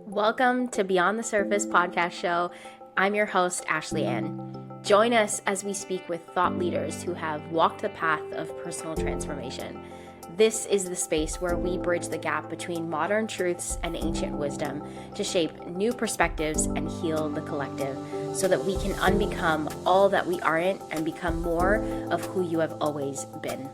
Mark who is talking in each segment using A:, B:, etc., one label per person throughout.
A: Welcome to Beyond the Surface podcast show. I'm your host, Ashley Ann. Join us as we speak with thought leaders who have walked the path of personal transformation. This is the space where we bridge the gap between modern truths and ancient wisdom to shape new perspectives and heal the collective so that we can unbecome all that we aren't and become more of who you have always been.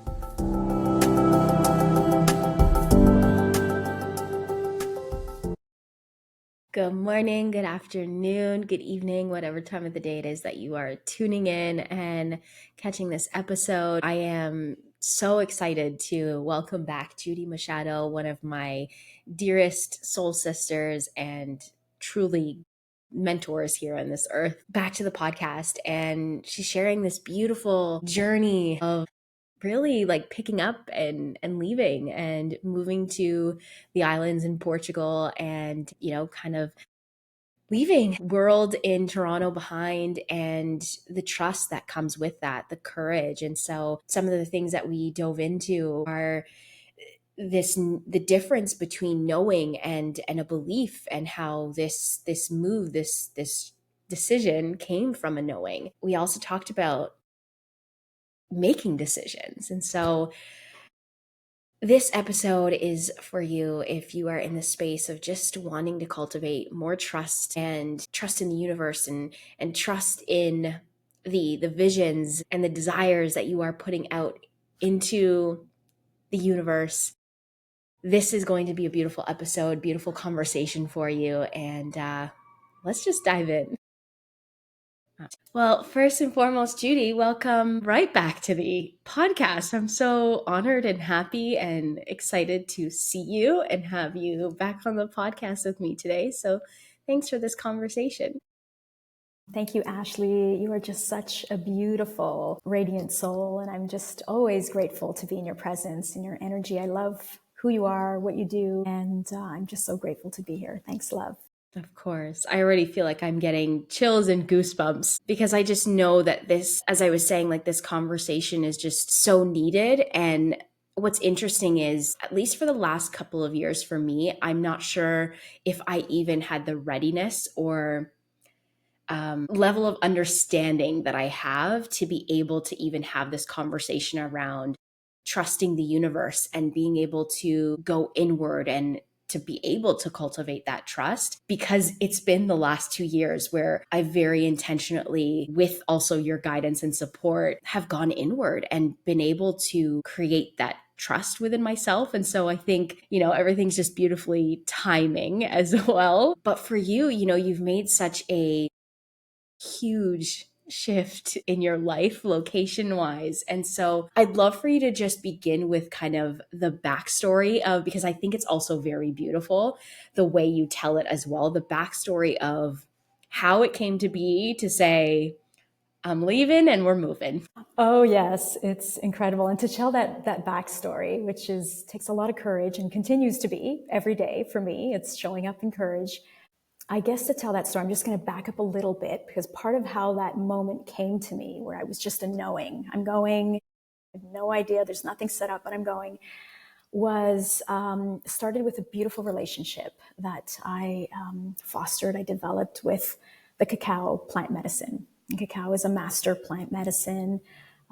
A: Good morning, good afternoon, good evening, whatever time of the day it is that you are tuning in and catching this episode. I am so excited to welcome back Judy Machado, one of my dearest soul sisters and truly mentors here on this earth, back to the podcast. And she's sharing this beautiful journey of really like picking up and leaving and moving to the islands in Portugal and, kind of leaving world in Toronto behind and the trust that comes with that, the courage. And so some of the things that we dove into are the difference between knowing and a belief, and how this move, this decision came from a knowing. We also talked about making decisions. And so this episode is for you if you are in the space of just wanting to cultivate more trust and trust in the universe and trust in the visions and the desires that you are putting out into the universe. This is going to be a beautiful episode, beautiful conversation for you. And let's just dive in. Well, first and foremost, Judy, welcome right back to the podcast. I'm so honored and happy and excited to see you and have you back on the podcast with me today. So thanks for this conversation.
B: Thank you, Ashley. You are just such a beautiful, radiant soul. And I'm just always grateful to be in your presence and your energy. I love who you are, what you do. And I'm just so grateful to be here. Thanks, love.
A: Of course. I already feel like I'm getting chills and goosebumps because I just know that this, as I was saying, like this conversation is just so needed. And what's interesting is, at least for the last couple of years for me, I'm not sure if I even had the readiness or level of understanding that I have to be able to even have this conversation around trusting the universe and being able to go inward and to be able to cultivate that trust, because it's been the last 2 years where I very intentionally, with also your guidance and support, have gone inward and been able to create that trust within myself. And so I think, everything's just beautifully timing as well. But for you, you've made such a huge shift in your life location wise. And so I'd love for you to just begin with kind of the backstory of, because I think it's also very beautiful the way you tell it as well, the backstory of how it came to be to say, I'm leaving and we're moving.
B: Oh, yes. It's incredible. And to tell that backstory, which takes a lot of courage and continues to be every day for me, it's showing up in courage. I guess to tell that story, I'm just going to back up a little bit, because part of how that moment came to me, where I was just a knowing, I'm going, I have no idea, there's nothing set up, but I'm going, was started with a beautiful relationship that I fostered, I developed with the cacao plant medicine. And cacao is a master plant medicine.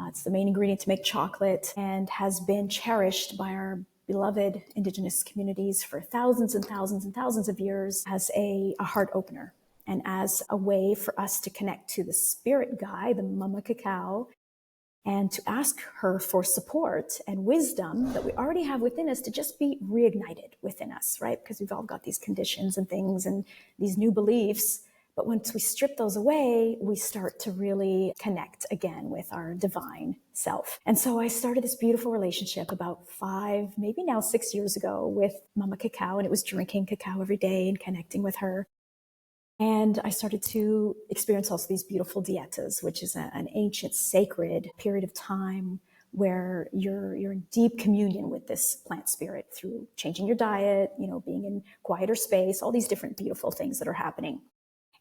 B: It's the main ingredient to make chocolate and has been cherished by our beloved Indigenous communities for thousands and thousands and thousands of years as a heart opener and as a way for us to connect to the spirit guide, the Mama Cacao, and to ask her for support and wisdom that we already have within us to just be reignited within us, right? Because we've all got these conditions and things and these new beliefs. But once we strip those away, we start to really connect again with our divine self. And so I started this beautiful relationship about 5, maybe now 6 years ago with Mama Cacao, and it was drinking cacao every day and connecting with her. And I started to experience also these beautiful dietas, which is an ancient sacred period of time where you're in deep communion with this plant spirit through changing your diet, being in quieter space, all these different beautiful things that are happening.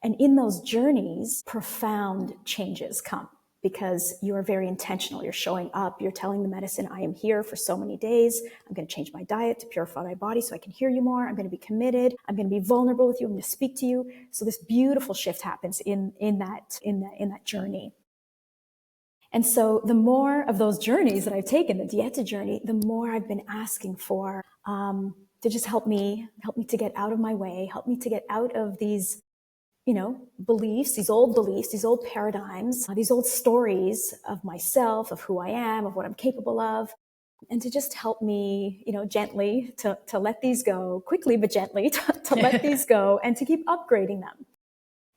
B: And in those journeys, profound changes come. because you are very intentional. You're showing up, you're telling the medicine, I am here for so many days. I'm going to change my diet to purify my body so I can hear you more. I'm going to be committed. I'm going to be vulnerable with you. I'm going to speak to you. So this beautiful shift happens in that journey. And so the more of those journeys that I've taken, the dieta journey, the more I've been asking for to just help me to get out of my way, help me to get out of these, beliefs, these old paradigms, these old stories of myself, of who I am, of what I'm capable of, and to just help me, gently to let these go, quickly but gently, to let these go and to keep upgrading them.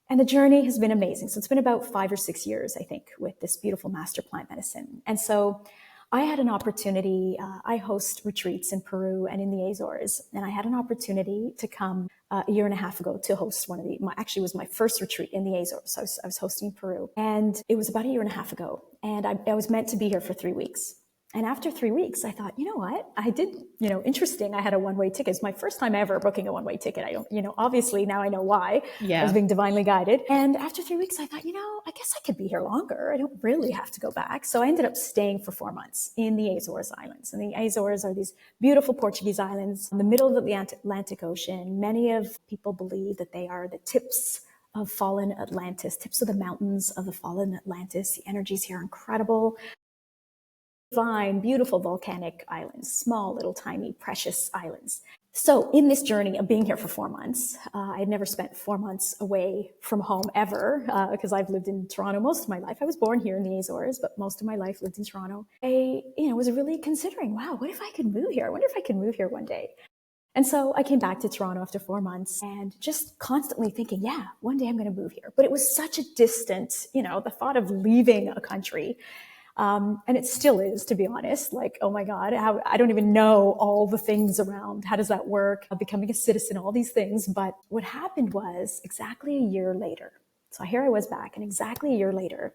B: And the journey has been amazing. So it's been about 5 or 6 years, I think, with this beautiful master plant medicine. And so I had an opportunity. I host retreats in Peru and in the Azores, and I had an opportunity to come a year and a half ago to host one of actually it was my first retreat in the Azores. So I was hosting Peru, and it was about a year and a half ago, and I was meant to be here for 3 weeks. And after 3 weeks, I thought, you know what? I did, interesting. I had a one-way ticket. It's my first time ever booking a one-way ticket. I don't, obviously now I know why.
A: Yeah.
B: I was being divinely guided. And after 3 weeks, I thought, I guess I could be here longer. I don't really have to go back. So I ended up staying for 4 months in the Azores Islands. And the Azores are these beautiful Portuguese islands in the middle of the Atlantic Ocean. Many of people believe that they are the tips of fallen Atlantis, tips of the mountains of the fallen Atlantis. The energies here are incredible. Fine, beautiful volcanic islands, small, little, tiny, precious islands. So in this journey of being here for 4 months, I had never spent 4 months away from home ever, because I've lived in Toronto most of my life. I was born here in the Azores, but most of my life lived in Toronto. I, was really considering, wow, what if I could move here? I wonder if I could move here one day. And so I came back to Toronto after 4 months and just constantly thinking, yeah, one day I'm going to move here. But it was such a distant, the thought of leaving a country. And it still is, to be honest, like, oh my God, I don't even know all the things around. How does that work? Becoming a citizen, all these things. But what happened was exactly a year later. So here I was back, and exactly a year later,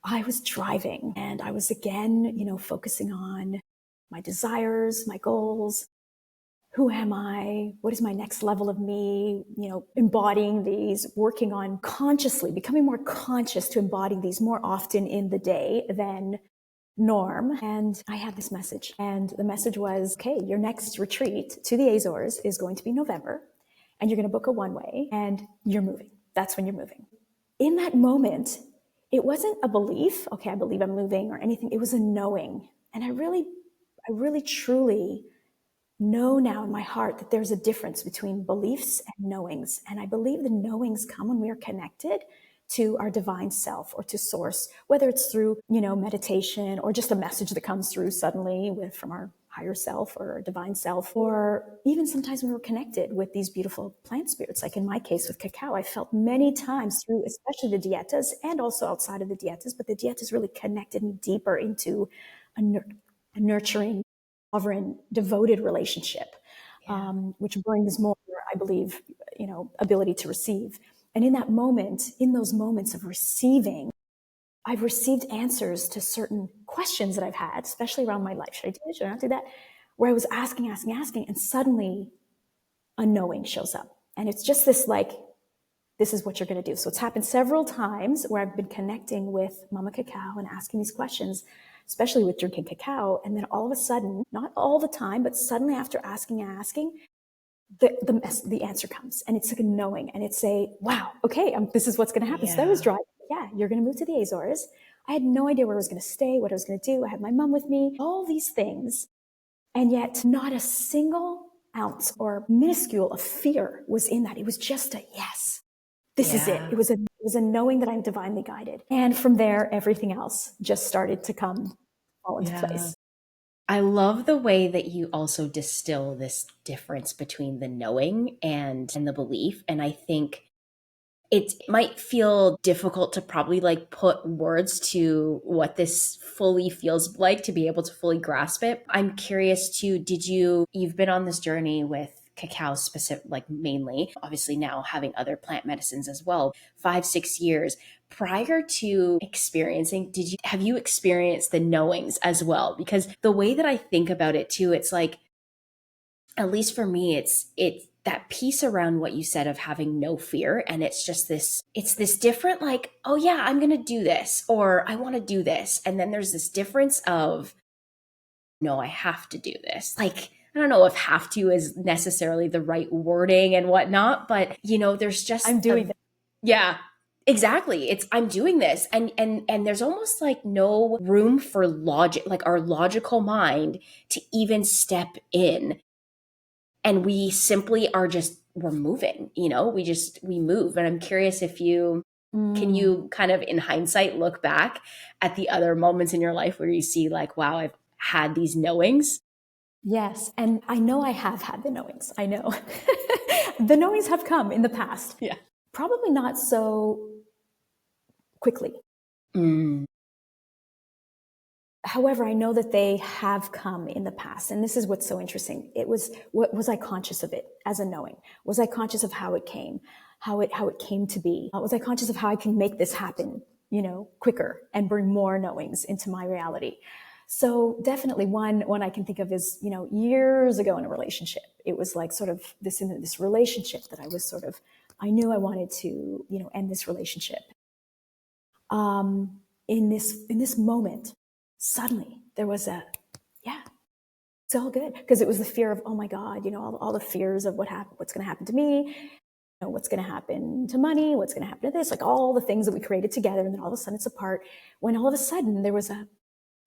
B: I was driving and I was again, focusing on my desires, my goals. Who am I? What is my next level of me? Embodying these, working on consciously, becoming more conscious to embody these more often in the day than norm. And I had this message, and the message was, okay, your next retreat to the Azores is going to be November, and you're going to book a one-way, and you're moving. That's when you're moving. In that moment, it wasn't a belief, okay, I believe I'm moving or anything. It was a knowing. And I really, truly know now in my heart that there's a difference between beliefs and knowings. And I believe the knowings come when we are connected to our divine self or to source, whether it's through, meditation or just a message that comes through suddenly from our higher self or our divine self, or even sometimes when we're connected with these beautiful plant spirits. Like in my case with cacao, I felt many times through, especially the dietas and also outside of the dietas, but the dietas really connected me deeper into a nurturing, sovereign, devoted relationship, which brings more, I believe, ability to receive. And in those moments of receiving, I've received answers to certain questions that I've had, especially around my life. Should I do this? Should I not do that? Where I was asking, and suddenly a knowing shows up. And it's just this this is what you're going to do. So it's happened several times where I've been connecting with Mama Cacao and asking these questions, especially with drinking cacao. And then all of a sudden, not all the time, but suddenly after asking, the answer comes. And it's like a knowing. And it's wow, okay, this is what's going to happen. Yeah. So I was driving. Yeah, you're going to move to the Azores. I had no idea where I was going to stay, what I was going to do. I had my mom with me, all these things. And yet not a single ounce or minuscule of fear was in that. It was just a yes. This is it. It was a knowing that I'm divinely guided. And from there, everything else just started to fall into place.
A: I love the way that you also distill this difference between the knowing and the belief. And I think it might feel difficult to probably put words to what this fully feels like, to be able to fully grasp it. I'm curious too, you've been on this journey with cacao specific, mainly, obviously now having other plant medicines as well, 5-6 years. Prior to experiencing, have you experienced the knowings as well? Because the way that I think about it too, it's at least for me, it's that piece around what you said of having no fear. And it's just it's this different, like, oh yeah, I'm going to do this, or I want to do this. And then there's this difference of, no, I have to do this. Like, I don't know if have to is necessarily the right wording and whatnot, but there's just
B: I'm doing that.
A: yeah, exactly. It's I'm doing this, and there's almost like no room for logic, like our logical mind to even step in, and we simply are just we're moving. We move, and I'm curious if you can
B: Mm,
A: you kind of in hindsight look back at the other moments in your life where you see like, wow, I've had these knowings.
B: yes. And I know I have had the knowings. I know. The knowings have come in the past.
A: Yeah.
B: Probably not so quickly.
A: Mm,
B: However, I know that they have come in the past. And this is what's so interesting. What was I conscious of it as a knowing? Was I conscious of how it came, how it came to be? Was I conscious of how I can make this happen, quicker and bring more knowings into my reality? So definitely one I can think of is, years ago in a relationship, it was like sort of in this relationship that I knew I wanted to, end this relationship. In this moment, suddenly there was yeah, it's all good, because it was the fear of, oh my God, all the fears of what's going to happen to me, what's going to happen to money, what's going to happen to this, like all the things that we created together, and then all of a sudden it's apart. When all of a sudden there was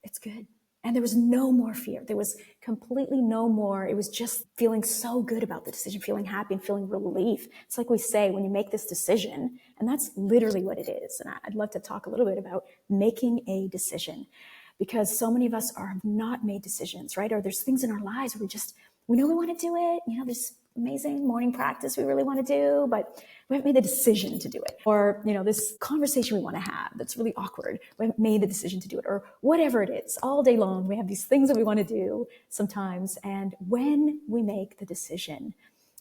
B: it's good. And there was no more fear. There was completely no more. It was just feeling so good about the decision, feeling happy and feeling relief. It's like we say, when you make this decision, and that's literally what it is. And I'd love to talk a little bit about making a decision, because so many of us are not made decisions, right? Or there's things in our lives where we know we want to do it. This amazing morning practice we really want to do, but we haven't made the decision to do it. Or, this conversation we want to have that's really awkward. We haven't made the decision to do it, or whatever it is. All day long, we have these things that we want to do sometimes. And when we make the decision,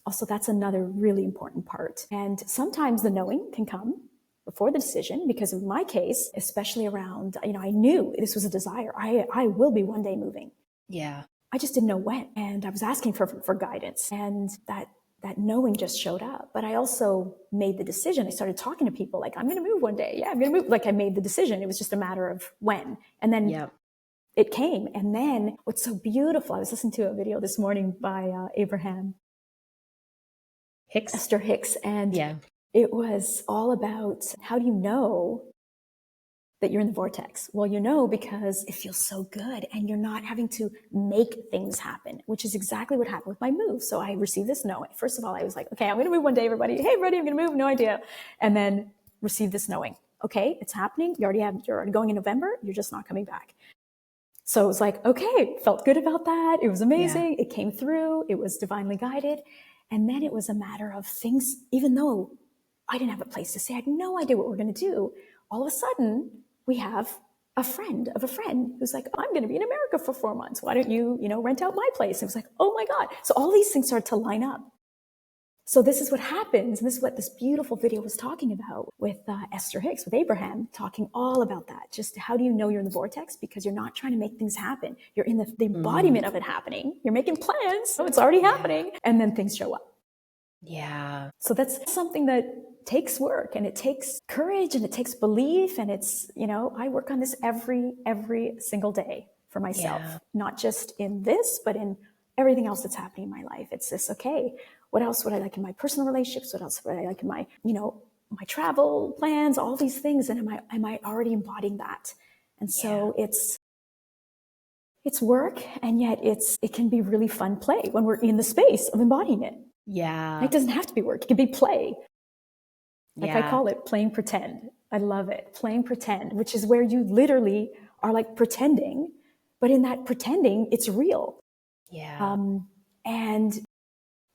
B: also, that's another really important part. And sometimes the knowing can come before the decision, because in my case, especially around, I knew this was a desire. I will be one day moving.
A: yeah.
B: I just didn't know when. And I was asking for guidance. And that knowing just showed up. But I also made the decision. I started talking to people like, I'm going to move one day. Yeah, I'm going to move. Like, I made the decision. It was just a matter of when. And then
A: Yeah.
B: it came. And then what's so beautiful, I was listening to a video this morning by Abraham
A: Hicks.
B: Esther Hicks. And
A: Yeah.
B: it was all about, how do you know that you're in the vortex? Well, because it feels so good and you're not having to make things happen, which is exactly what happened with my move. So I received this knowing. First of all, I was like, okay, I'm going to move one day, everybody. Hey, everybody, I'm going to move. No idea. And then receive this knowing. Okay, it's happening. You're already going in November. You're just not coming back. So it was like, okay, felt good about that. It was
A: Yeah.
B: amazing. It came through. It was divinely guided. And then it was a matter of things, even though I didn't have a place to stay, I had no idea what we're going to do. All of a sudden, we have a friend of a friend who's like, I'm going to be in America for 4 months. Why don't you, rent out my place? And it was like, oh my God. So all these things started to line up. So this is what happens. And this is what this beautiful video was talking about with Esther Hicks, with Abraham, talking all about that. Just how do you know you're in the vortex? Because you're not trying to make things happen. You're in the embodiment of it happening. You're making plans. So it's already happening. And then things show up.
A: Yeah.
B: So that's something that takes work, and it takes courage, and it takes belief. And it's, I work on this every single day for myself,
A: Yeah.
B: not just in this, but in everything else that's happening in my life. It's this, okay, what else would I like in my personal relationships? What else would I like in my, my travel plans, all these things? And am I already embodying that? And so it's work, and yet it can be really fun play when we're in the space of embodying it.
A: Yeah.
B: It doesn't have to be work. It can be play. Like, I
A: Yeah.
B: call it playing pretend. I love it. Playing pretend, which is where you literally are like pretending, but in that pretending, it's real.
A: Yeah.
B: And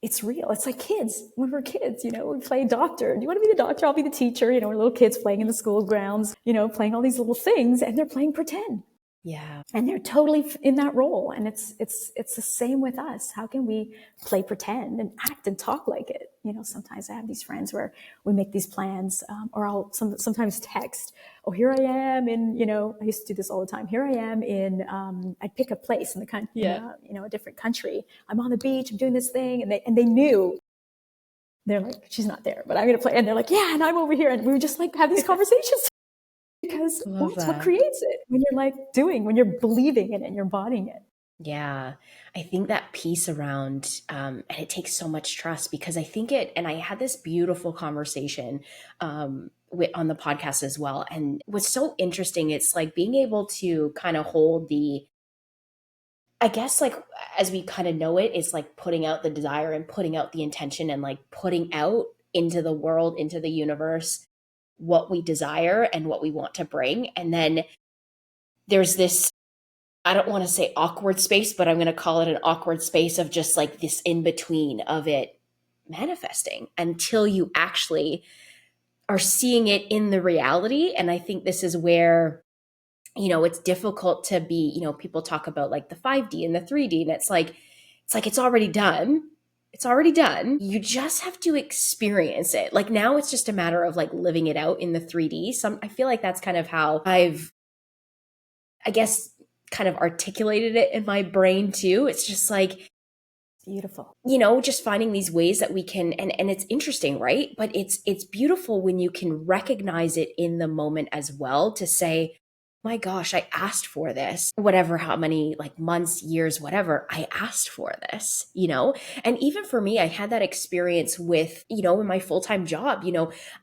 B: it's real. It's like kids. When we're kids, we play doctor. Do you want to be the doctor? I'll be the teacher. We're little kids playing in the school grounds, playing all these little things, and they're playing pretend.
A: Yeah.
B: And they're totally in that role. And it's the same with us. How can we play pretend and act and talk like it? Sometimes I have these friends where we make these plans, or I'll sometimes text, oh, here I am in, I used to do this all the time. Here I am in, I'd pick a place in the country,
A: Yeah.
B: a different country. I'm on the beach, I'm doing this thing. And they knew They're like, she's not there, but I'm going to play. And they're like, yeah, and I'm over here. And we would just like have these conversations because
A: Love
B: that's what
A: that.
B: creates it when you're like doing, when you're believing in it and you're embodying it.
A: Yeah, I think that piece around, and it takes so much trust because I think it, and I had this beautiful conversation on the podcast as well. And what's so interesting, it's like being able to kind of hold the, I guess, like as we kind of know it, it's like putting out the desire and putting out the intention and like putting out into the world, into the universe, what we desire and what we want to bring. And then there's this, I don't want to say awkward space, but I'm going to call it an awkward space of just like this in between of it manifesting until you actually are seeing it in the reality. And I think this is where, it's difficult to be, people talk about like the 5D and the 3D, and it's already done. It's already done. You just have to experience it. Like now it's just a matter of like living it out in the 3D. I feel like that's kind of how I guess, kind of articulated it in my brain too. It's just like,
B: Beautiful.
A: just finding these ways that we can, and it's interesting, right? But it's beautiful when you can recognize it in the moment as well to say, my gosh, I asked for this, whatever, how many like months, years, whatever, I asked for this. And even for me, I had that experience with, in my full-time job,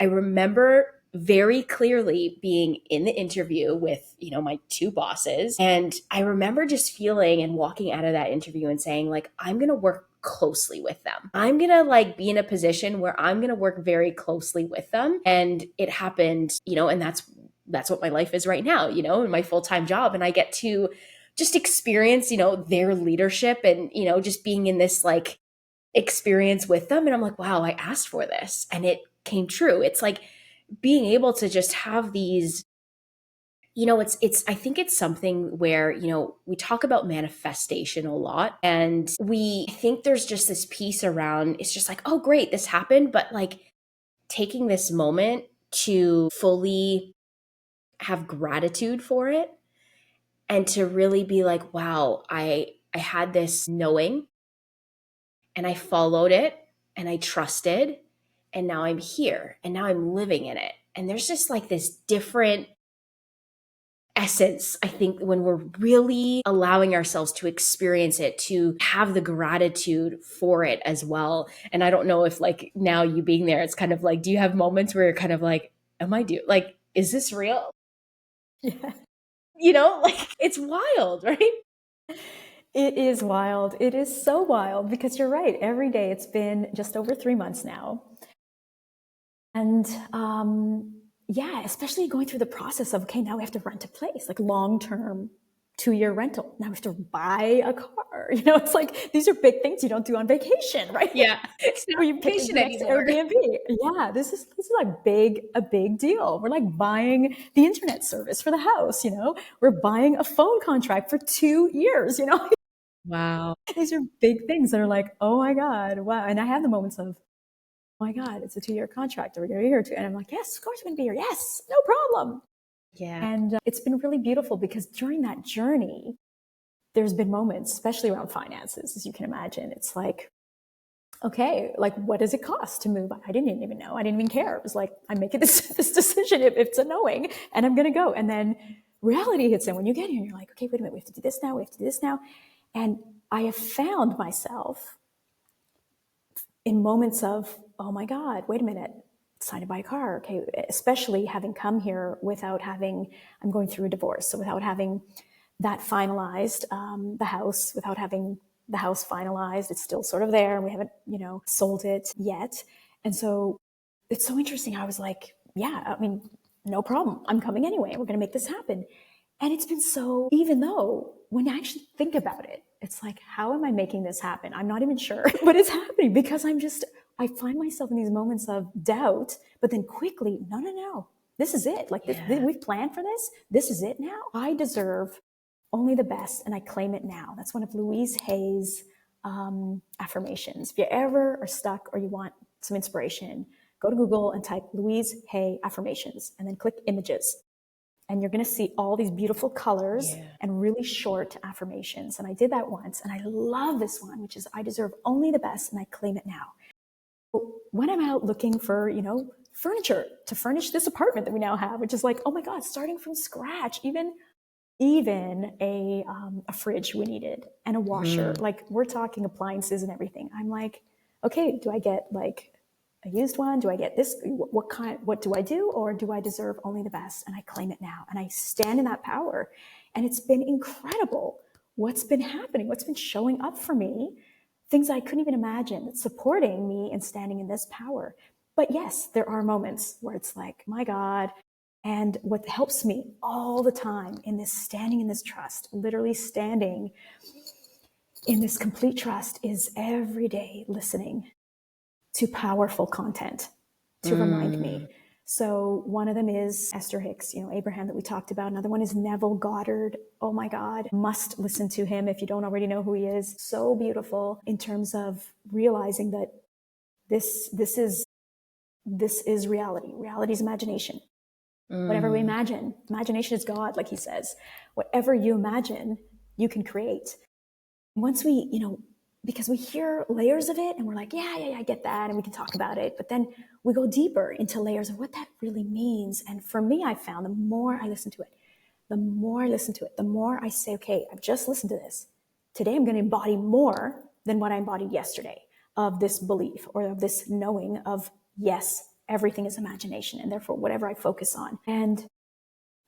A: I remember very clearly being in the interview with, my two bosses. And I remember just feeling and walking out of that interview and saying, like, I'm going to work closely with them. I'm going to like be in a position where I'm going to work very closely with them. And it happened, and that's what my life is right now, in my full-time job. And I get to just experience, their leadership and, just being in this like experience with them. And I'm like, wow, I asked for this and it came true. It's like being able to just have these, I think it's something where, we talk about manifestation a lot and we think there's just this piece around, it's just like, oh, great, this happened. But like taking this moment to fully have gratitude for it and to really be like, wow, I had this knowing and I followed it and I trusted and now I'm here and now I'm living in it. And there's just like this different essence, I think, when we're really allowing ourselves to experience it, to have the gratitude for it as well. And I don't know if like now you being there, it's kind of like, do you have moments where you're kind of like, like, is this real?
B: Yeah.
A: Like it's wild, right?
B: It is wild. It is so wild because you're right. Every day, it's been just over 3 months now. And yeah, especially going through the process of, okay, now we have to rent a place, like long-term 2-year rental. Now we have to buy a car. It's like these are big things you don't do on vacation, right?
A: Yeah. It's
B: Or
A: not
B: you pick the
A: vacation
B: next
A: anymore.
B: Airbnb. Yeah, this is like a big deal. We're like buying the internet service for the house. We're buying a phone contract for 2 years.
A: Wow.
B: These are big things that are like, oh my God, wow. And I have the moments of, oh my God, it's a 2-year contract. Are we going to be here too? And I'm like, yes, of course we're going to be here. Yes, no problem.
A: Yeah.
B: And it's been really beautiful because during that journey, there's been moments, especially around finances, as you can imagine. It's like, okay, like what does it cost to move? I didn't even know. I didn't even care. It was like, I'm making this decision if it's a knowing and I'm going to go. And then reality hits in when you get here and you're like, okay, wait a minute, we have to do this now. We have to do this now. And I have found myself in moments of, oh my God, wait a minute, it's time to buy a car. Okay, especially having come here without having, I'm going through a divorce. So without having that finalized, the house, without having the house finalized, it's still sort of there and we haven't, sold it yet. And so it's so interesting. I was like, yeah, I mean, no problem. I'm coming anyway. We're going to make this happen. And it's been so, even though when I actually think about it, it's like, how am I making this happen? I'm not even sure, but it's happening because I find myself in these moments of doubt, but then quickly, no, no, no, this is it. Like
A: Yeah.
B: we've planned for this. This is it now. I deserve only the best and I claim it now. That's one of Louise Hay's affirmations. If you ever are stuck or you want some inspiration, go to Google and type Louise Hay affirmations and then click images and you're going to see all these beautiful colors
A: Yeah.
B: and really short affirmations. And I did that once, and I love this one, which is I deserve only the best, and I claim it now. when I'm out looking for, furniture to furnish this apartment that we now have, which is like, oh my God, starting from scratch, even a fridge we needed and a washer.
A: Mm.
B: Like we're talking appliances and everything. I'm like, okay, do I get like a used one? Do I get this? What do I do? Or do I deserve only the best? And I claim it now. And I stand in that power. And it's been incredible what's been happening, what's been showing up for me, things I couldn't even imagine that's supporting me and standing in this power. But yes, there are moments where it's like, my God. And what helps me all the time in this standing in this trust, literally standing in this complete trust, is every day listening to powerful content to remind
A: Mm.
B: me. So one of them is Esther Hicks, Abraham that we talked about. Another one is Neville Goddard. Oh my God, must listen to him if you don't already know who he is. So beautiful in terms of realizing that this is reality. Reality is imagination. Whatever we
A: Mm.
B: imagine, imagination is God, like he says. Whatever you imagine, you can create. Once we, because we hear layers of it and we're like, yeah, I get that. And we can talk about it. But then we go deeper into layers of what that really means. And for me, I found the more I listen to it, the more I say, okay, I've just listened to this. Today, I'm going to embody more than what I embodied yesterday of this belief or of this knowing of, yes, everything is imagination. And therefore, whatever I focus on. And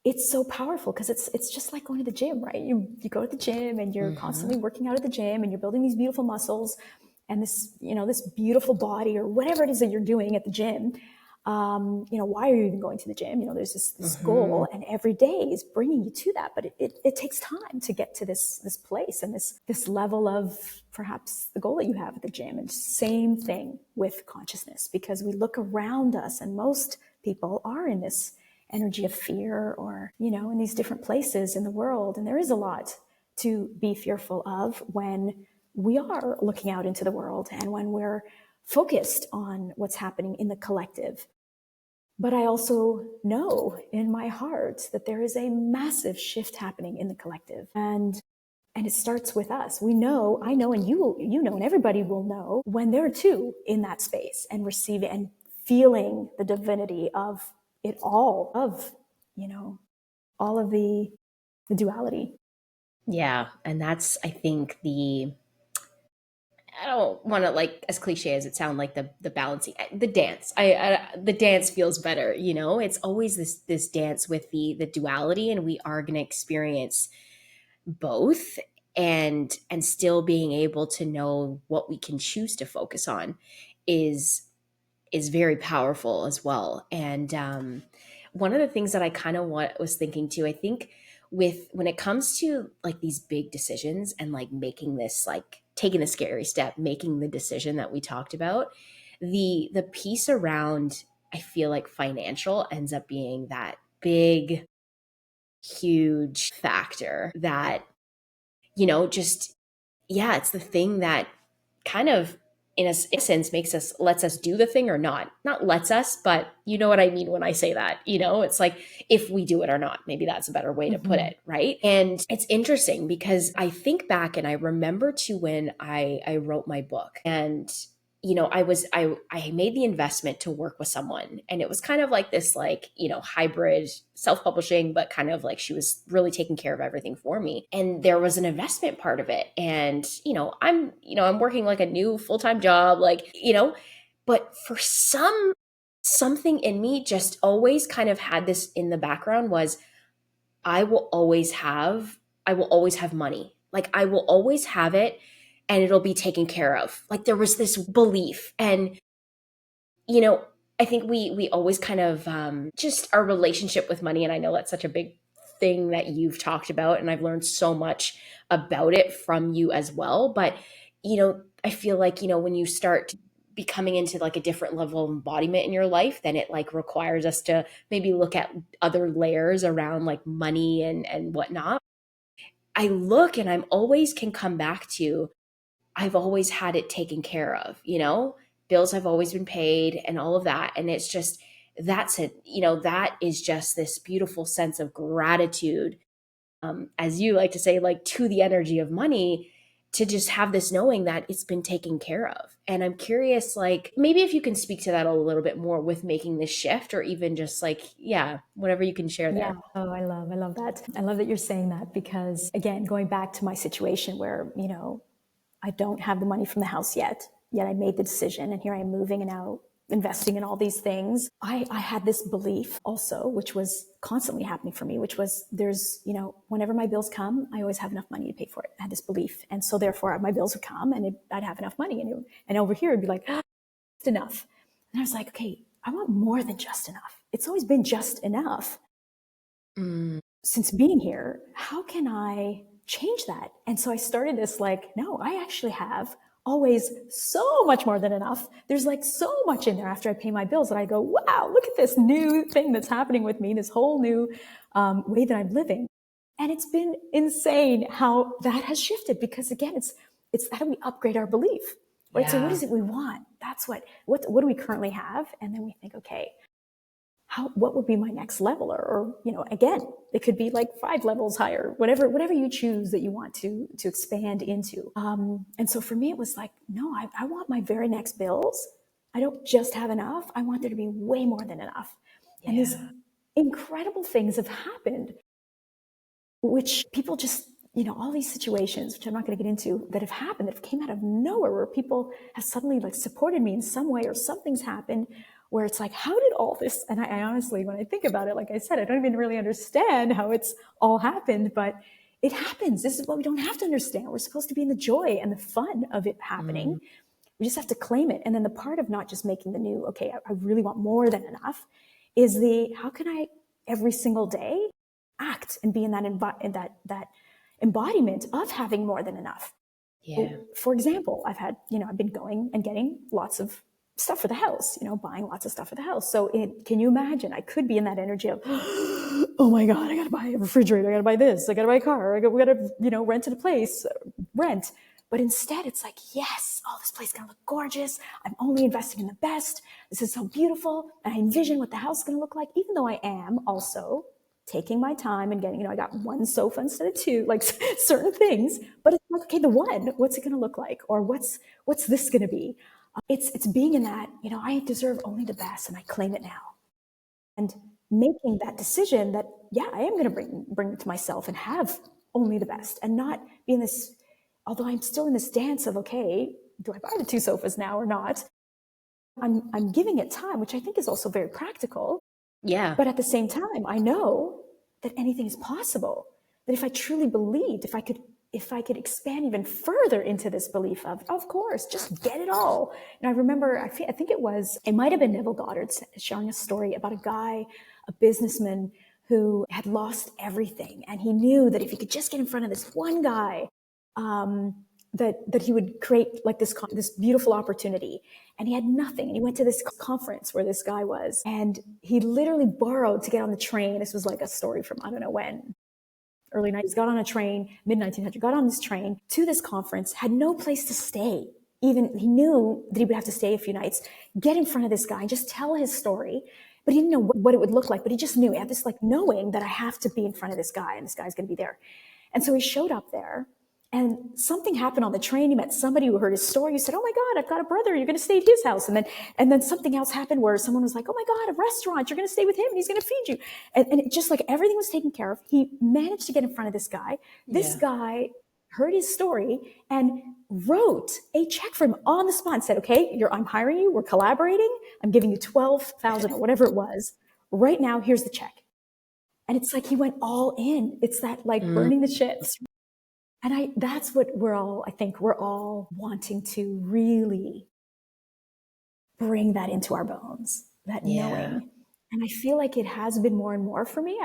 B: it's so powerful because it's just like going to the gym, right? You go to the gym and you're
A: Mm-hmm.
B: constantly working out at the gym and you're building these beautiful muscles and this beautiful body or whatever it is that you're doing at the gym. Why are you even going to the gym? There's this
A: Mm-hmm.
B: goal, and every day is bringing you to that. But it takes time to get to this place and this level of perhaps the goal that you have at the gym. And same thing with consciousness, because we look around us, and most people are in this energy of fear or in these different places in the world, and there is a lot to be fearful of when we are looking out into the world and when we're focused on what's happening in the collective. But I also know in my heart that there is a massive shift happening in the collective, and it starts with us. I know, and you know, and everybody will know when they're too in that space and receiving and feeling the divinity of it all, of, you know, all of the duality.
A: Yeah. And that's, I think, I don't want to, like, as cliche as it sound, like the balancing, the dance. The dance feels better. It's always this dance with the duality, and we are going to experience both, and still being able to know what we can choose to focus on is very powerful as well. And one of the things that I kind of was thinking too, I think, with when it comes to like these big decisions and like making this, like taking the scary step, making the decision that we talked about, the piece around, I feel like financial ends up being that big, huge factor that, just, yeah, it's the thing that kind of, in a sense, lets us do the thing or not lets us, but you know what I mean when I say that. It's like, if we do it or not, maybe that's a better way to put
B: Mm-hmm.
A: it, right? And it's interesting because I think back and I remember to when I wrote my book, and I made the investment to work with someone, and it was kind of like this, like, hybrid self-publishing, but kind of like she was really taking care of everything for me. And there was an investment part of it. And, I'm working like a new full-time job, like, but for something in me just always kind of had this in the background, was I will always have I will always have money. Like, I will always have it, and it'll be taken care of. Like, there was this belief. And, you know, I think we always kind of, just our relationship with money, and I know that's such a big thing that you've talked about, and I've learned so much about it from you as well. But, I feel like, when you start becoming into like a different level of embodiment in your life, then it like requires us to maybe look at other layers around like money and whatnot. I look and I'm always can come back to, I've always had it taken care of, bills have always been paid and all of that. And it's just, that's it, that is just this beautiful sense of gratitude, as you like to say, like, to the energy of money, to just have this knowing that it's been taken care of. And I'm curious, like, maybe if you can speak to that a little bit more with making this shift, or even just like, yeah, whatever you can share
B: Yeah.
A: there.
B: Oh, I love that. I love that you're saying that because, again, going back to my situation where, I don't have the money from the house yet I made the decision and here I am moving and now investing in all these things. I had this belief also, which was constantly happening for me, which was whenever my bills come, I always have enough money to pay for it. I had this belief. And so therefore my bills would come and I'd have enough money. And over here it'd be like, just enough. And I was like, okay, I want more than just enough. It's always been just enough.
A: Mm,
B: Since being here, how can I change that? And so I started this like, no, I actually have always so much more than enough. There's like so much in there after I pay my bills that I go, wow, look at this new thing that's happening with me, this whole new way that I'm living. And it's been insane how that has shifted because again, it's how do we upgrade our belief, right? So what
A: yeah.
B: is it we want? That's what do we currently have? And then we think, okay, what would be my next level again it could be like 5 levels higher, whatever you choose that you want to expand into. And so for me it was like, no, I want my very next bills. I don't just have enough, I want there to be way more than enough. And these
A: Yeah.
B: incredible things have happened, which people just, all these situations, which I'm not going to get into, that have happened, that have came out of nowhere, where people have suddenly like supported me in some way, or something's happened where it's like, how did all this? And I honestly, when I think about it, like I said, I don't even really understand how it's all happened, but it happens. This is what we don't have to understand. We're supposed to be in the joy and the fun of it happening.
A: Mm,
B: We just have to claim it. And then the part of not just making the new, okay, I really want more than enough, is the how can I every single day act and be in that embodiment of having more than enough.
A: yeah.
B: For example, I've been going and getting lots of stuff for the house, buying lots of stuff for the house. So can you imagine? I could be in that energy of, oh my God, I got to buy a refrigerator. I got to buy this. I got to buy a car. We got to, rent a place, rent. But instead it's like, yes, oh, this place is going to look gorgeous. I'm only investing in the best. This is so beautiful. And I envision what the house is going to look like, even though I am also taking my time and getting, I got one sofa instead of two, like certain things, but it's like, okay, the one, what's it going to look like? Or what's this going to be? It's being in that, I deserve only the best and I claim it now. And making that decision that, yeah, I am going to bring it to myself and have only the best and not be in this, although I'm still in this dance of, okay, do I buy the two sofas now or not? I'm giving it time, which I think is also very practical.
A: Yeah.
B: But at the same time, I know that anything is possible. That if I truly believed, if I could expand even further into this belief of course, just get it all. And I remember, I think it might have been Neville Goddard sharing a story about a guy, a businessman who had lost everything. And he knew that if he could just get in front of this one guy, that he would create like this beautiful opportunity. And he had nothing. And he went to this conference where this guy was, and he literally borrowed to get on the train. This was like a story from I don't know when, early 90s. Got on a train, mid 1900s. Got on this train to this conference. Had no place to stay. Even he knew that he would have to stay a few nights. Get in front of this guy and just tell his story. But he didn't know what it would look like. But he just knew. He had this like knowing that I have to be in front of this guy, and this guy's going to be there. And so he showed up there. And something happened on the train. He met somebody who heard his story. He said, "Oh my God, I've got a brother. You're going to stay at his house." And then something else happened where someone was like, "Oh my God, a restaurant. You're going to stay with him and he's going to feed you." And it just like everything was taken care of. He managed to get in front of this guy. This
A: Yeah.
B: guy heard his story and wrote a check for him on the spot and said, "Okay, I'm hiring you. We're collaborating. I'm giving you 12,000 or whatever it was. Right now, here's the check." And it's like he went all in. It's that like
A: Mm,
B: burning the ships. And that's what I think we're all wanting to really bring that into our bones, that
A: yeah.
B: knowing. And I feel like it has been more and more for me.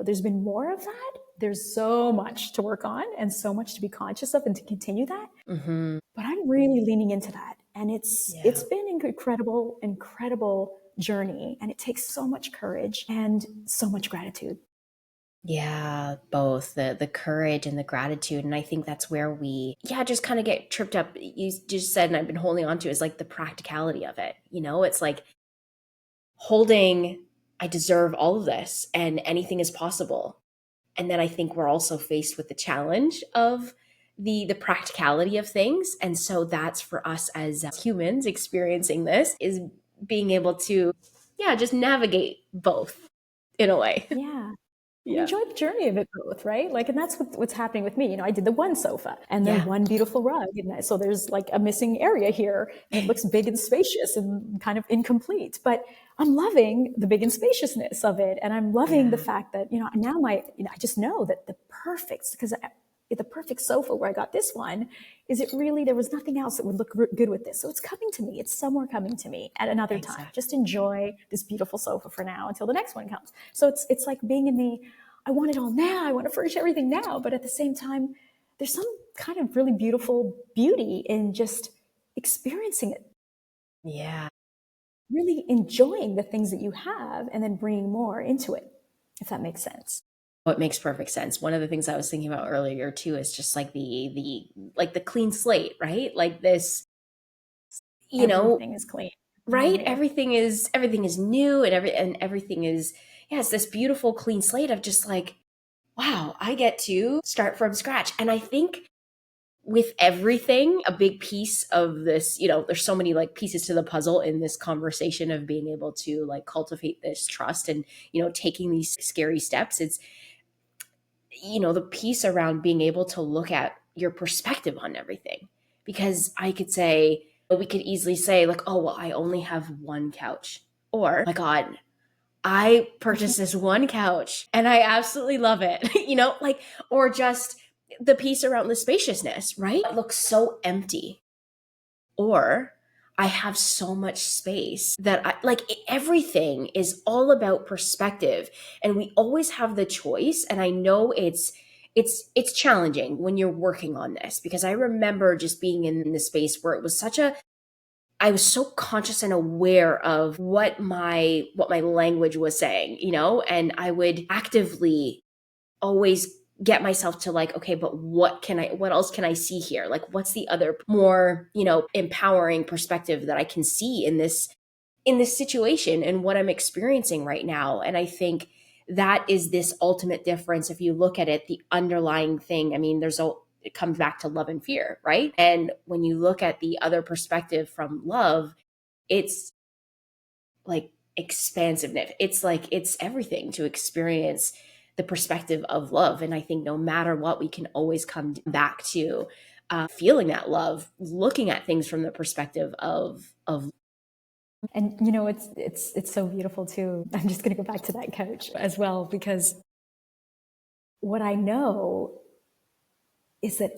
B: There's been more of that. There's so much to work on and so much to be conscious of and to continue that.
A: Hmm.
B: But I'm really leaning into that. And it's
A: Yeah.
B: been an incredible, incredible journey. And it takes so much courage and so much gratitude.
A: Yeah, both the courage and the gratitude. And I think that's where we, yeah, just kind of get tripped up. You just said, and I've been holding on to, is like the practicality of it. It's like holding, I deserve all of this and anything is possible. And then I think we're also faced with the challenge of the practicality of things. And so that's for us as humans experiencing this, is being able to, yeah, just navigate both in a way.
B: Yeah. And
A: Yeah.
B: enjoy the journey of it both, right? Like, and that's what's happening with me. I did the one sofa and the
A: Yeah.
B: one beautiful rug. And so there's like a missing area here and it looks big and spacious and kind of incomplete, but I'm loving the big and spaciousness of it. And I'm loving the
A: Yeah.
B: fact that, now I just know that because the perfect sofa where I got this one, is it really, there was nothing else that would look good with this. So it's coming to me. It's somewhere coming to me at another time.
A: Exactly.
B: Just enjoy this beautiful sofa for now until the next one comes. So it's like being in the, I want it all now. I want to furnish everything now. But at the same time, there's some kind of really beautiful beauty in just experiencing it,
A: Yeah.
B: really enjoying the things that you have and then bringing more into it, if that makes sense.
A: What makes perfect sense. One of the things I was thinking about earlier too is just like the clean slate, right? Like this, you know,
B: Everything is clean and
A: right?
B: new.
A: Everything is new, and everything is, yeah, it's this beautiful clean slate of just like, wow, I get to start from scratch. And I think with everything, a big piece of this, there's so many like pieces to the puzzle in this conversation of being able to like cultivate this trust and, taking these scary steps. It's, the piece around being able to look at your perspective on everything. Because I could say, we could easily say, like, oh, well, I only have one couch. Or, my God, I purchased this one couch and I absolutely love it, like, or just the piece around the spaciousness, right? It looks so empty. Or I have so much space that everything is all about perspective, and we always have the choice. And I know it's challenging when you're working on this, because I remember just being in the space where it was I was so conscious and aware of what my language was saying, and I would actively always get myself to like, okay, but what else can I see here? Like, what's the other more, empowering perspective that I can see in this situation and what I'm experiencing right now? And I think that is this ultimate difference. If you look at it, the underlying thing, I mean, it comes back to love and fear, right? And when you look at the other perspective from love, it's like expansiveness. It's like it's everything to experience the perspective of love. And I think no matter what, we can always come back to feeling that love, looking at things from the perspective of.
B: And it's so beautiful too. I'm just going to go back to that couch as well, because what I know is that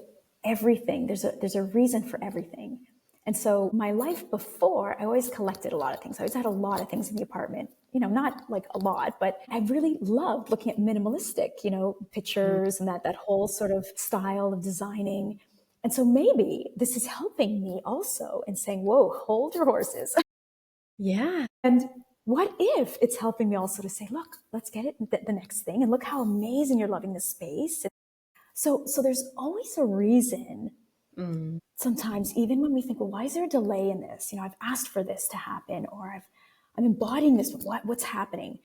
B: everything, there's a reason for everything. And so my life before, I always collected a lot of things. I always had a lot of things in the apartment, not like a lot, but I really loved looking at minimalistic, pictures and that whole sort of style of designing. And so maybe this is helping me also in saying, whoa, hold your horses.
A: Yeah.
B: And what if it's helping me also to say, look, let's get it the next thing. And look how amazing you're loving this space. So there's always a reason.
A: Mm.
B: Sometimes, even when we think, well, why is there a delay in this? I've asked for this to happen, or I'm embodying this. What's happening?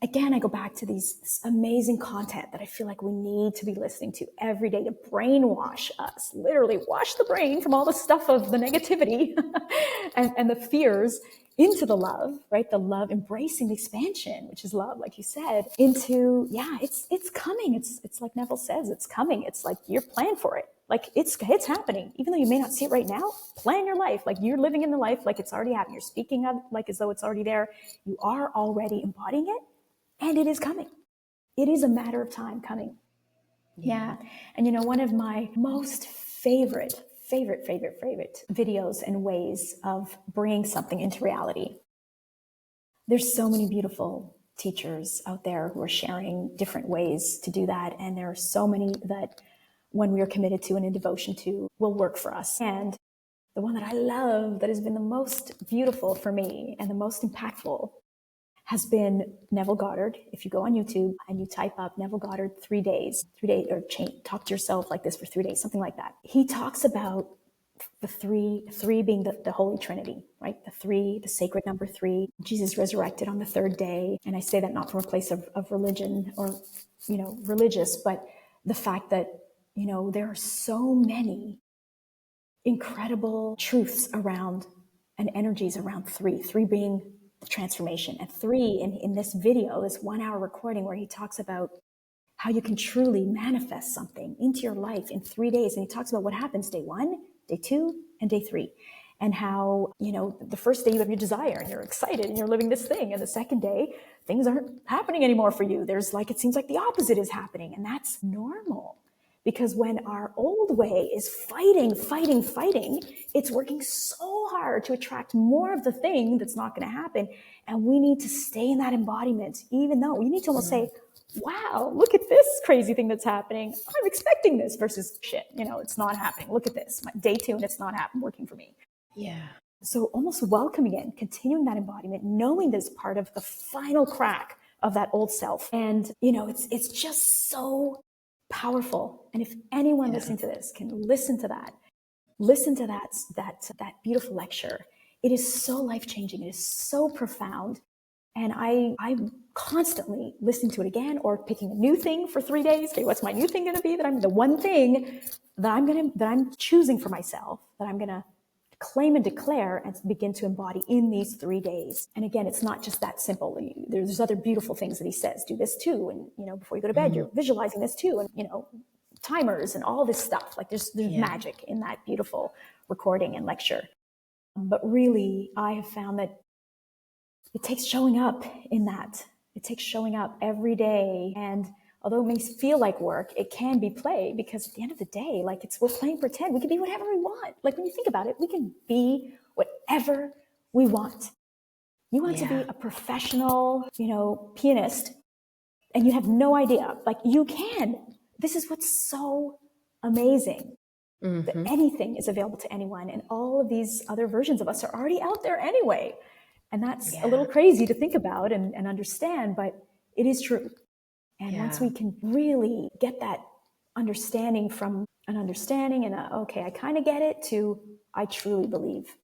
B: Again, I go back to this amazing content that I feel like we need to be listening to every day to brainwash us, literally wash the brain from all the stuff of the negativity and the fears into the love, right? The love, embracing the expansion, which is love, like you said, into, yeah, it's coming. It's like Neville says, it's coming. It's like you're planned for it. Like it's happening. Even though you may not see it right now, plan your life. Like you're living in the life like it's already happening. You're speaking of like as though it's already there. You are already embodying it. And it is coming. It is a matter of time coming. Yeah. And one of my most favorite videos and ways of bringing something into reality. There's so many beautiful teachers out there who are sharing different ways to do that. And there are so many that when we are committed to and in devotion to will work for us. And the one that I love that has been the most beautiful for me and the most impactful has been Neville Goddard. If you go on YouTube and you type up Neville Goddard 3 days, or talk to yourself like this for 3 days, something like that. He talks about the three being the Holy Trinity, right? The three, the sacred number 3. Jesus resurrected on the 3rd day. And I say that not from a place of religion or, religious, but the fact that There are so many incredible truths around and energies around three being the transformation, and three in this video, this 1 hour recording where he talks about how you can truly manifest something into your life in 3 days. And he talks about what happens day 1, day 2, and day 3. And how, the first day you have your desire and you're excited and you're living this thing. And the second day, things aren't happening anymore for you. It seems like the opposite is happening. And that's normal. Because when our old way is fighting, it's working so hard to attract more of the thing that's not going to happen. And we need to stay in that embodiment, even though you need to almost say, wow, look at this crazy thing that's happening. I'm expecting this versus shit. It's not happening. Look at this. Day 2 and it's not happening, working for me.
A: Yeah.
B: So almost welcoming it, continuing that embodiment, knowing this part of the final crack of that old self. And, it's just so powerful. And if anyone listening to this can listen to that beautiful lecture, it is so life-changing. It is so profound. And I'm constantly listening to it again, or picking a new thing for 3 days. Okay, what's my new thing going to be? The one thing that I'm choosing for myself, that I'm going to claim and declare and begin to embody in these 3 days. And again, it's not just that simple. There's other beautiful things that he says. Do this too, and before you go to bed, you're visualizing this too, and timers and all this stuff. Like there's magic in that beautiful recording and lecture. But really, I have found that it takes showing up in that. It takes showing up every day. And although it may feel like work, it can be play, because at the end of the day, we're playing pretend. We can be whatever we want. Like when you think about it, we can be whatever we want. You want to be a professional, pianist, and you have no idea. Like you can. This is what's so amazing. That anything is available to anyone, and all of these other versions of us are already out there anyway. And that's a little crazy to think about and understand, but it is true. And once we can really get that understanding, from an understanding and okay, I kind of get it, to I truly believe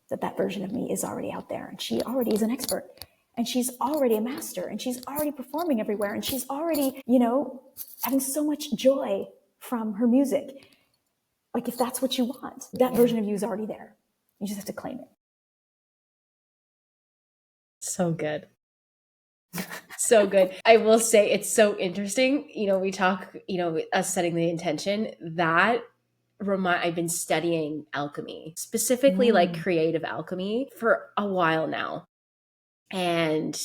B: that version of me is already out there, and she already is an expert, and she's already a master, and she's already performing everywhere, and she's already, having so much joy from her music. Like if that's what you want, that version of you is already there. You just have to claim it.
A: So good. So good. I will say it's so interesting. We talk, us setting the intention, that I've been studying alchemy, specifically like creative alchemy, for a while now. And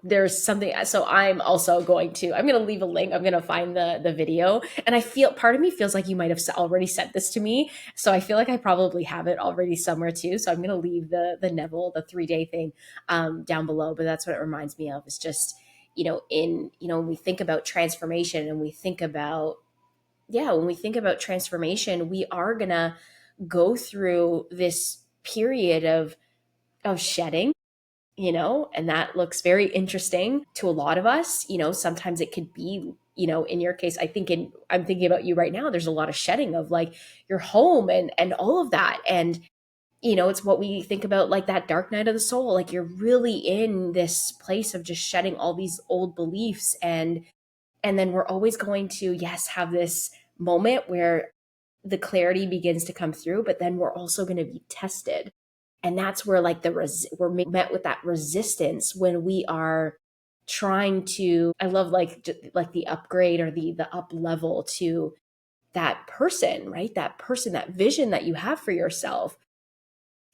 A: there's something, so I'm going to leave a link. I'm going to find the video, and I feel, part of me feels like you might have already sent this to me, so I feel like I probably have it already somewhere too. So I'm going to leave the Neville, the 3-day thing, down below. But that's what it reminds me of, is just, when we think about transformation, and we think about, when we think about transformation, we are going to go through this period of shedding, and that looks very interesting to a lot of us. Sometimes it could be, in your case, I'm thinking about you right now. There's a lot of shedding of like your home and all of that. And, it's what we think about, like that dark night of the soul. Like you're really in this place of just shedding all these old beliefs. And then we're always going to, have this moment where the clarity begins to come through, but then we're also going to be tested. And that's where like we're met with that resistance when we are trying to, I love like the upgrade, or the up level to that person, right? That person, that vision that you have for yourself.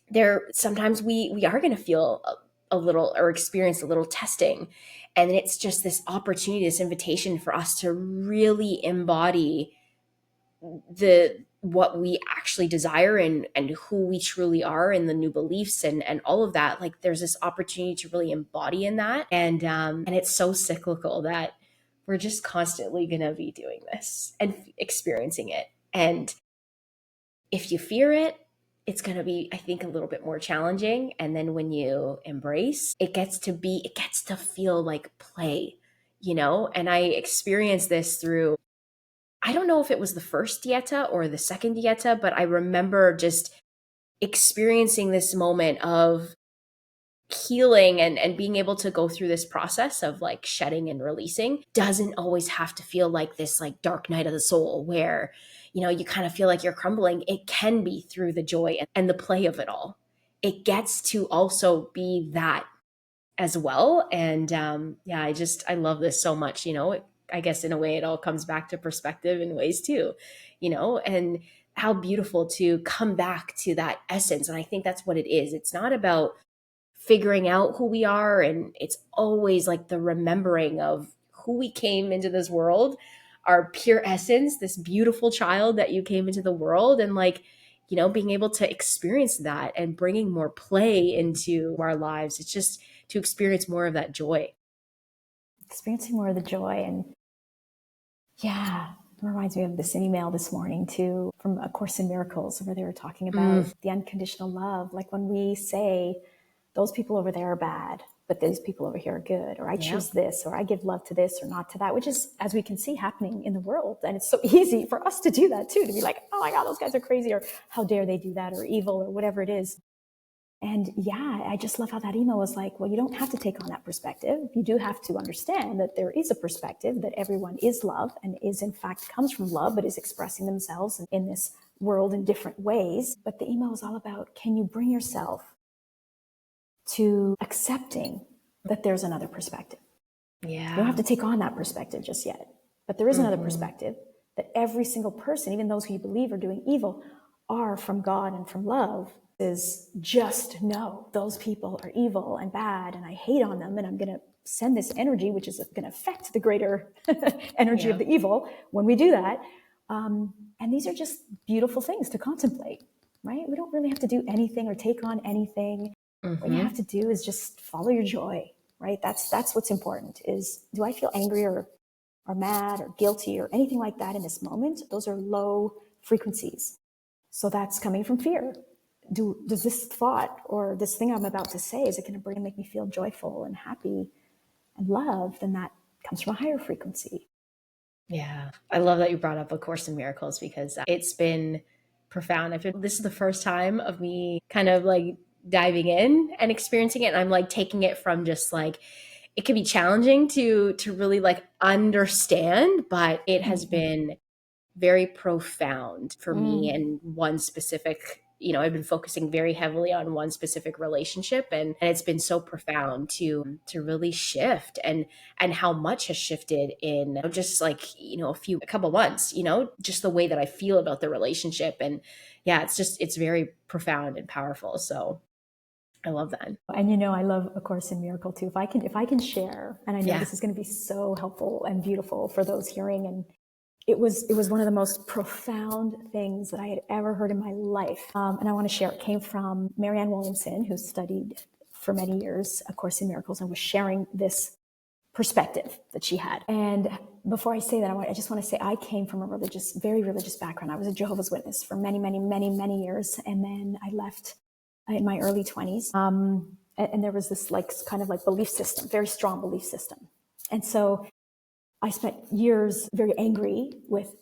A: There, sometimes we are going to feel a little, or experience a little testing. And it's just this opportunity, this invitation for us to really embody what we actually desire, and who we truly are, and the new beliefs and all of that. Like there's this opportunity to really embody in that. And it's so cyclical that we're just constantly going to be doing this and experiencing it. And if you fear it, it's going to be, I think, a little bit more challenging. And then when you embrace, it gets to feel like play, and I experienced this through, I don't know if it was the first dieta or the second dieta, but I remember just experiencing this moment of healing and being able to go through this process of like shedding and releasing doesn't always have to feel like this like dark night of the soul where, you kind of feel like you're crumbling. It can be through the joy and the play of it all. It gets to also be that as well. And yeah, I love this so much. I guess in a way it all comes back to perspective in ways too, and how beautiful to come back to that essence. And I think that's what it is. It's not about figuring out who we are, and it's always like the remembering of who we came into this world, our pure essence, this beautiful child that you came into the world, and like, being able to experience that and bringing more play into our lives. It's just to experience more of that joy.
B: Experiencing more of the joy. And yeah, it reminds me of this email this morning too from A Course in Miracles, where they were talking about the unconditional love. Like when we say, those people over there are bad, but these people over here are good, or I choose this, or I give love to this or not to that, which is, as we can see, happening in the world. And it's so easy for us to do that too, to be like, oh my God, those guys are crazy, or how dare they do that, or evil, or whatever it is. And yeah, I just love how that email was like, well, you don't have to take on that perspective. You do have to understand that there is a perspective, that everyone is love and is in fact comes from love, but is expressing themselves in this world in different ways. But the email was all about, can you bring yourself to accepting that there's another perspective?
A: Yeah.
B: You don't have to take on that perspective just yet, but there is another perspective, that every single person, even those who you believe are doing evil, are from God and from love. Is just know those people are evil and bad, and I hate on them, and I'm going to send this energy, which is going to affect the greater energy of the evil when we do that. And these are just beautiful things to contemplate, right? We don't really have to do anything or take on anything. What you have to do is just follow your joy, right? That's what's important. Is, do I feel angry or mad or guilty or anything like that in this moment? Those are low frequencies. So that's coming from fear. Does this thought or this thing I'm about to say, is it going to make me feel joyful and happy and loved? Then that comes from a higher frequency.
A: Yeah. I love that you brought up A Course in Miracles, because it's been profound. This is the first time of me kind of like diving in and experiencing it. And I'm like taking it from just like, it can be challenging to really like understand, but it has been very profound for me. And one specific, I've been focusing very heavily on one specific relationship, and it's been so profound to really shift, and how much has shifted in just like, a couple months, just the way that I feel about the relationship. And yeah, it's very profound and powerful. So I love that.
B: And I love A Course in Miracle too. If I can share, and I know this is going to be so helpful and beautiful for those hearing, and it was one of the most profound things that I had ever heard in my life. And I want to share, it came from Marianne Williamson, who studied for many years A Course in Miracles and was sharing this perspective that she had. And before I say that, I just want to say I came from a very religious background. I was a Jehovah's Witness for many, many, many, many years. And then I left in my early 20s. And there was this like kind of like belief system, very strong belief system. And so I spent years very angry with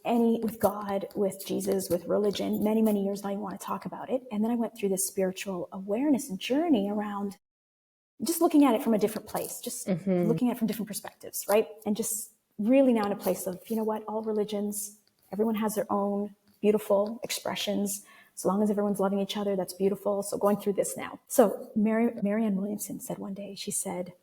B: God, with Jesus, with religion, many, many years. I don't even want to talk about it. And then I went through this spiritual awareness and journey around just looking at it from a different place, just looking at it from different perspectives, right? And just really now in a place of, you know what, all religions, everyone has their own beautiful expressions. So long as everyone's loving each other, that's beautiful. So going through this now. So Marianne Williamson said one day, she said,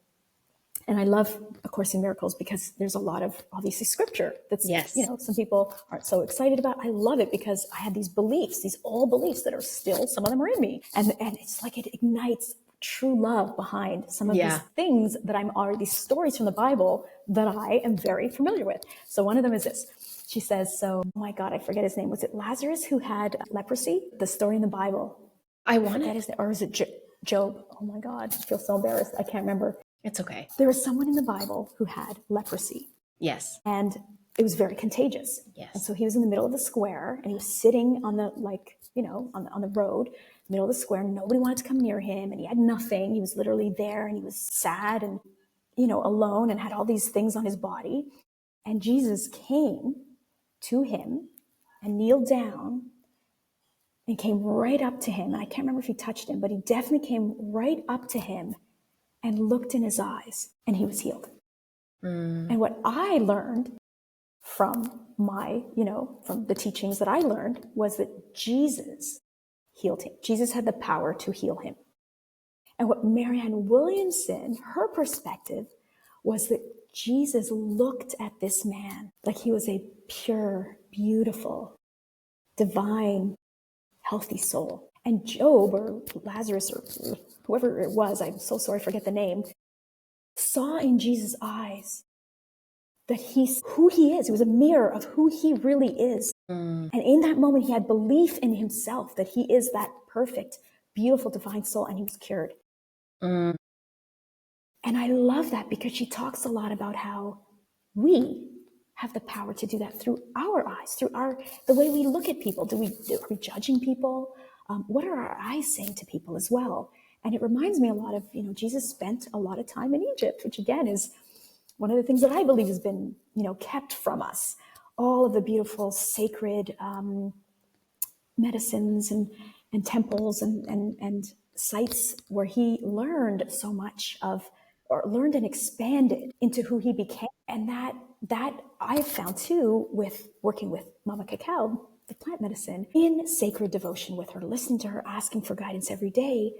B: and I love A Course in Miracles because there's a lot of obviously scripture that's, some people aren't so excited about. I love it because I had these beliefs, these old beliefs that are still, some of them are in me. And it's like it ignites true love behind some of these things that I'm already, these stories from the Bible that I am very familiar with. So one of them is this. She says, oh my God, I forget his name. Was it Lazarus who had leprosy? The story in the Bible. I forget his name. Or is it Job? Oh my God, I feel so embarrassed. I can't remember.
A: It's okay.
B: There was someone in the Bible who had leprosy.
A: Yes.
B: And it was very contagious.
A: Yes.
B: And so he was in the middle of the square and he was sitting on the, on the road, middle of the square. Nobody wanted to come near him and he had nothing. He was literally there and he was sad and, alone and had all these things on his body. And Jesus came to him and kneeled down and came right up to him. And I can't remember if he touched him, but he definitely came right up to him and looked in his eyes, and he was healed. And what I learned from from the teachings that I learned was that Jesus healed him. Jesus had the power to heal him. And what Marianne Williamson, her perspective was that Jesus looked at this man like he was a pure, beautiful, divine, healthy soul. And Job, or Lazarus, or whoever it was, I'm so sorry, I forget the name, saw in Jesus' eyes that he's who he is. It was a mirror of who he really is. And in that moment, he had belief in himself that he is that perfect, beautiful, divine soul, and he was cured. And I love that because she talks a lot about how we have the power to do that through our eyes, through the way we look at people. Are we judging people? What are our eyes saying to people as well? And it reminds me a lot of, Jesus spent a lot of time in Egypt, which again is one of the things that I believe has been, kept from us. All of the beautiful sacred medicines and temples and sites where he learned so much of, or learned and expanded into who he became. And that I've found too with working with Mama Cacao, the plant medicine, in sacred devotion with her, listening to her, asking for guidance every day.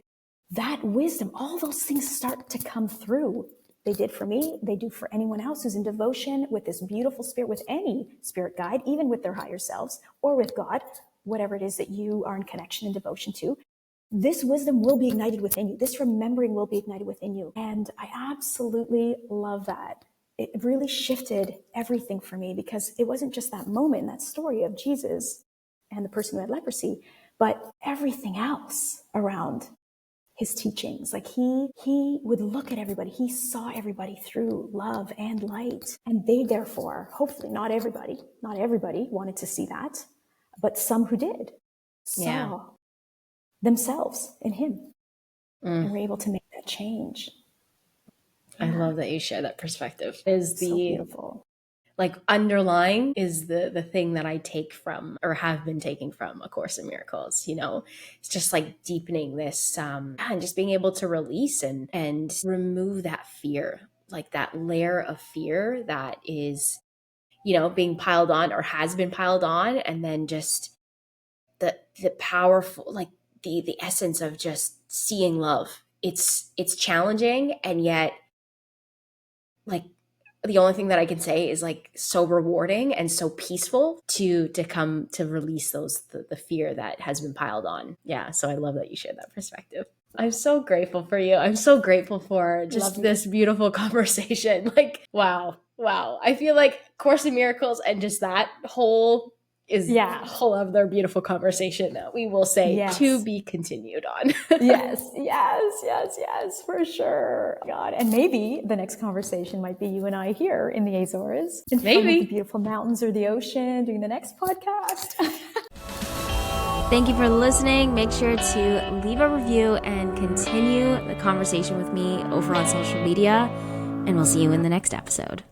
B: That wisdom, all those things start to come through. They did for me. They do for anyone else who's in devotion with this beautiful spirit, with any spirit guide, even with their higher selves or with God, whatever it is that you are in connection and devotion to. This wisdom will be ignited within you. This remembering will be ignited within you. And I absolutely love that. It really shifted everything for me because it wasn't just that moment, that story of Jesus and the person who had leprosy, but everything else around his teachings. Like he would look at everybody. He saw everybody through love and light. And they therefore, hopefully not everybody wanted to see that, but some who did saw themselves in him and were able to make that change.
A: I love that you share that perspective. Is
B: So beautiful.
A: Like underlying is the thing that I take from, or have been taking from, A Course in Miracles. It's just like deepening this and just being able to release and remove that fear, like that layer of fear that is being piled on or has been piled on, and then just the powerful, like the essence of just seeing love. It's challenging, and yet like the only thing that I can say is like so rewarding and so peaceful to come to release the fear that has been piled on. Yeah. So I love that you shared that perspective. I'm so grateful for you. I'm so grateful for just this beautiful conversation. Like, wow. I feel like Course in Miracles and just that whole is a whole other beautiful conversation that we will say to be continued on.
B: yes, for sure. God, and maybe the next conversation might be you and I here in the Azores, in front of the beautiful mountains or the ocean, doing the next podcast.
A: Thank you for listening. Make sure to leave a review and continue the conversation with me over on social media, and we'll see you in the next episode.